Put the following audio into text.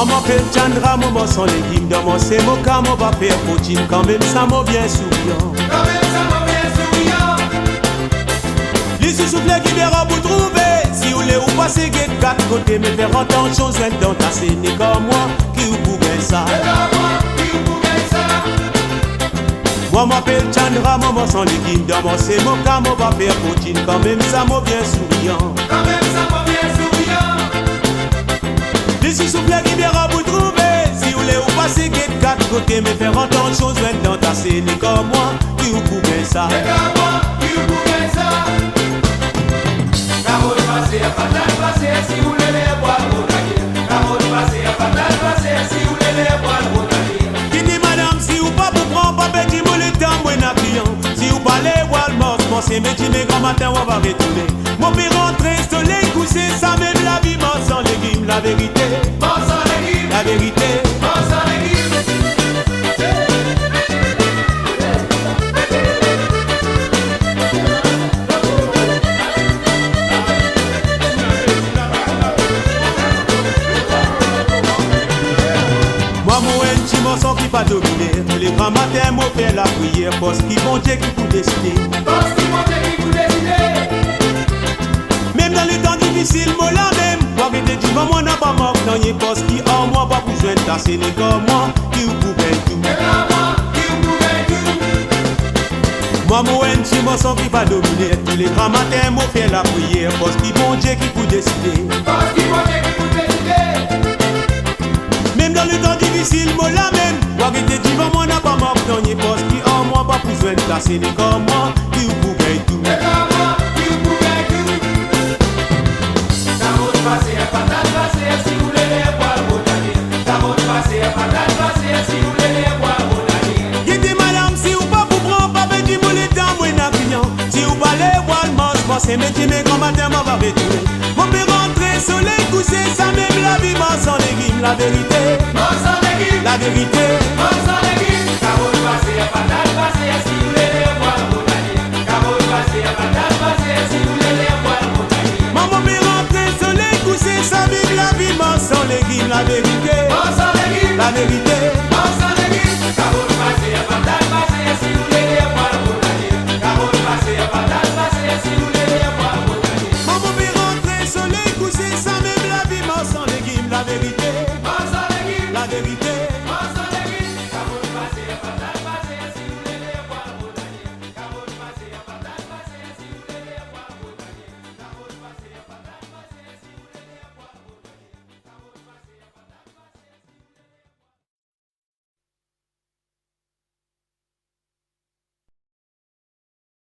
Moi m'appelle Chandra, moi sans légumes. Dans mon c'est mon cas, moi va faire poutine. Quand même ça m'a bien souriant. Quand même ça m'a bien souriant. Les sous-soufflés qui verra vous trouver. Si vous voulez vous passer de quatre côtés, mais faire entendre chose dans ta scène. Et comme moi, qui vous pouvez ça. Et comme moi, qui vous pouvez ça. Moi m'appelle Chandra, moi sans légumes. Dans mon c'est mon cas, moi va faire poutine. Quand même ça m'a bien souriant. Quand même ça m'a bien souriant. Les sous-soufflés qui verra vous trouver. Si vous voulez vous passer de quatre côtés, mais faire entendre chose dans ta scène. Et comme moi, qui vous pouvez ça. Et comme moi, qui vous pouvez ça. Carotte passée, patate passée, si vous voulez les boire, vous n'allez. Carotte passée, patate passée, si vous voulez les boire, vous n'allez. Qui dit madame, si vous pas vous prendre, pas petit moule le temps, moi n'a client. Si vous parlez, Walmart, pensez, mais tu mais grand matin, on va retourner. Mon père rentrer, soleil couché, ça même la vie, mort sans légumes, la vérité. Mort sans légumes, La vérité. mort sans légumes. Moi, moi, un petit morceau qui va dominer. Tous les grands matins, moi, faire la prière. Parce qu'il bon Dieu qui peut décider. Parce qu'il monte qui vous décidez. Même dans les temps difficiles, moi, la même. Moi, qui te dis, moi, n'a pas mort. Non, y'a parce qu'il en moi, pas besoin de tasser. Les comme moi, qui vous pouvez tout. Et comme moi, qui vous pouvez tout. Moi, moi, un petit morceau qui va dominer. Tous les grands matins, moi, faire la prière. Parce qu'il bon Dieu qui peut décider. Parce qu'il monte qui vous décidez. Même dans le temps difficile, moi la même. Moi qui te dis, moi n'a pas mort. Non, y'a parce qu'il en moi, pas besoin de tasser. Les comme moi, qui vous pouvez tout. Et comme moi, qui vous pouvez tout. Carotte passée, patate passée, si vous voulez les boire, vous n'allez. Carotte passée, patate passée, si vous voulez les boire, vous n'allez. Qui dit madame, si vous pas vous prendre, pas petit moule le temps, moi n'a client. Si vous parlez, Walmart, pensez, mais tu mais grand matin, moi va retourner. Mon père rentrer, soleil couché, ça même la vie, mort sans légumes, la vérité. Mort sans légumes, La vérité. mort sans légumes. Carotte passée, patate passée, si vous voulez les boire, vous n'allez. Carotte passée, patate passée, si vous voulez les boire, vous n'allez. Maman peut rentrer, soleil couché, ça même la vie, mort sans légumes, la vérité. Mort sans légumes, La vérité.